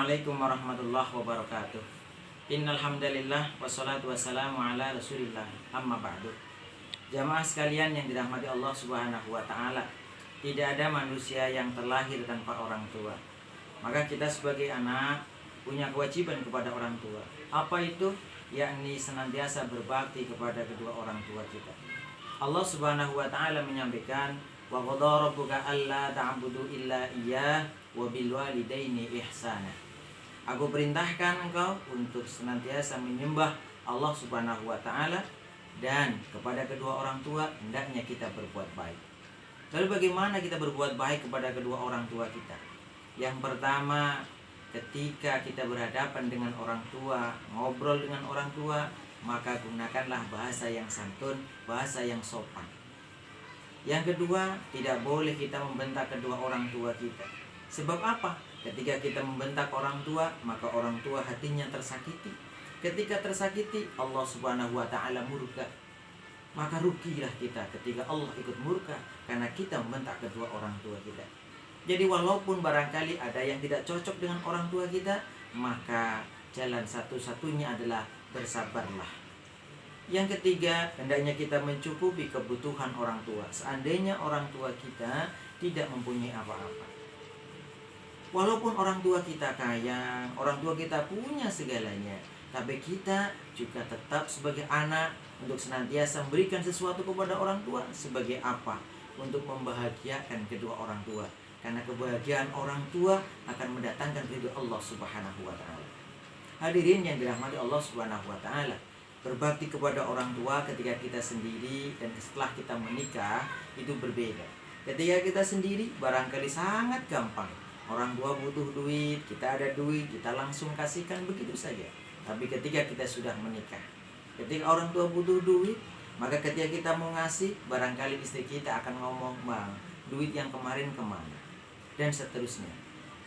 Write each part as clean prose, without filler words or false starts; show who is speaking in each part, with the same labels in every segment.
Speaker 1: Assalamualaikum warahmatullahi wabarakatuh. Innal hamdalillah wassalatu wassalamu ala Rasulillah. Amma ba'du. Jamaah sekalian yang dirahmati Allah Subhanahu wa taala, tidak ada manusia yang terlahir tanpa orang tua. Maka kita sebagai anak punya kewajiban kepada orang tua. Apa itu? Yakni senantiasa berbakti kepada kedua orang tua kita. Allah Subhanahu wa taala menyampaikan, wa qadara rabbuka alla ta'budu illa iyyah wa bil walidaini ihsana. Aku perintahkan engkau untuk senantiasa menyembah Allah Subhanahu wa taala dan kepada kedua orang tua hendaknya kita berbuat baik. Lalu bagaimana kita berbuat baik kepada kedua orang tua kita? Yang pertama, ketika kita berhadapan dengan orang tua, ngobrol dengan orang tua, maka gunakanlah bahasa yang santun, bahasa yang sopan. Yang kedua, tidak boleh kita membentak kedua orang tua kita. Sebab apa? Ketika kita membentak orang tua, maka orang tua hatinya tersakiti. Ketika tersakiti, Allah Subhanahu wa taala murka. Maka rugilah kita ketika Allah ikut murka karena kita membentak kedua orang tua kita. Jadi walaupun barangkali ada yang tidak cocok dengan orang tua kita, maka jalan satu-satunya adalah bersabarlah. Yang ketiga, hendaknya kita mencukupi kebutuhan orang tua. Seandainya orang tua kita tidak mempunyai apa-apa, walaupun orang tua kita kaya, orang tua kita punya segalanya, tapi kita juga tetap sebagai anak untuk senantiasa memberikan sesuatu kepada orang tua. Sebagai apa? Untuk membahagiakan kedua orang tua. Karena kebahagiaan orang tua akan mendatangkan ridho Allah Subhanahu wa taala. Hadirin yang dirahmati Allah Subhanahu wa taala, berbakti kepada orang tua ketika kita sendiri dan setelah kita menikah itu berbeda. Ketika kita sendiri barangkali sangat gampang. Orang tua butuh duit, kita ada duit, kita langsung kasihkan begitu saja. Tapi ketika kita sudah menikah, ketika orang tua butuh duit, maka ketika kita mau ngasih, barangkali istri kita akan ngomong, "Bang, duit yang kemarin kemana?" Dan seterusnya.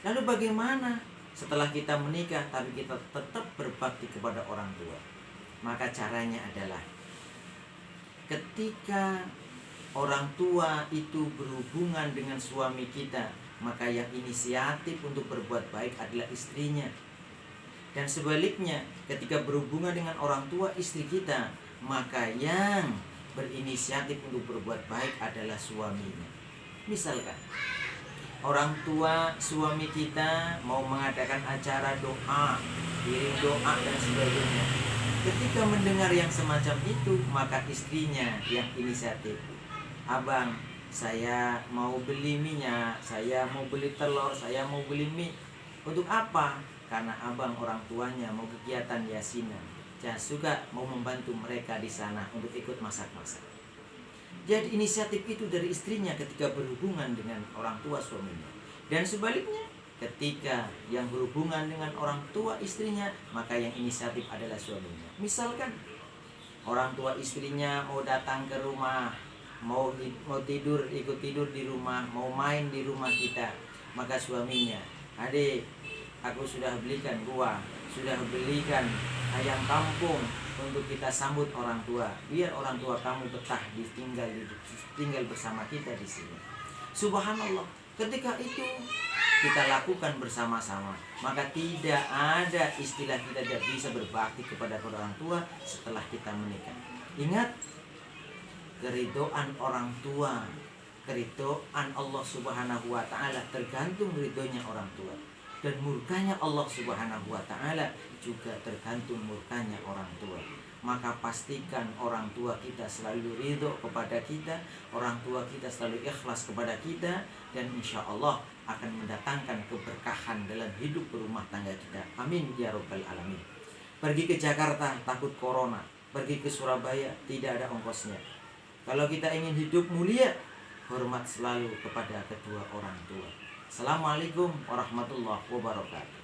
Speaker 1: Lalu bagaimana setelah kita menikah tapi kita tetap berbakti kepada orang tua? Maka caranya adalah ketika orang tua itu berhubungan dengan suami kita, maka yang inisiatif untuk berbuat baik adalah istrinya. Dan sebaliknya, ketika berhubungan dengan orang tua istri kita, maka yang berinisiatif untuk berbuat baik adalah suaminya. Misalkan orang tua suami kita mau mengadakan acara doa, kirim doa dan sebagainya. Ketika mendengar yang semacam itu, maka istrinya yang inisiatif. "Abang, saya mau beli minyak, saya mau beli telur, saya mau beli mie." Untuk apa? Karena abang orang tuanya mau kegiatan yasinan. Saya juga mau membantu mereka di sana untuk ikut masak-masak. Jadi inisiatif itu dari istrinya ketika berhubungan dengan orang tua suaminya. Dan sebaliknya, ketika yang berhubungan dengan orang tua istrinya, maka yang inisiatif adalah suaminya. Misalkan orang tua istrinya mau datang ke rumah, mau tidur, ikut tidur di rumah, mau main di rumah kita, maka suaminya, "Adik, aku sudah belikan buah, sudah belikan ayam kampung untuk kita sambut orang tua. Biar orang tua kamu betah tinggal bersama kita di sini." Subhanallah, ketika itu kita lakukan bersama-sama, maka tidak ada istilah kita tidak bisa berbakti kepada orang tua setelah kita menikah. Ingat, keridhaan orang tua, keridhaan Allah Subhanahu wa taala tergantung ridhonya orang tua. Dan murkanya Allah Subhanahu wa taala juga tergantung murkanya orang tua. Maka pastikan orang tua kita selalu ridho kepada kita, orang tua kita selalu ikhlas kepada kita, dan insya Allah akan mendatangkan keberkahan dalam hidup berumah tangga kita. Amin ya rabbal alamin. Pergi ke Jakarta takut corona, pergi ke Surabaya tidak ada ongkosnya. Kalau kita ingin hidup mulia, hormat selalu kepada kedua orang tua. Assalamualaikum warahmatullahi wabarakatuh.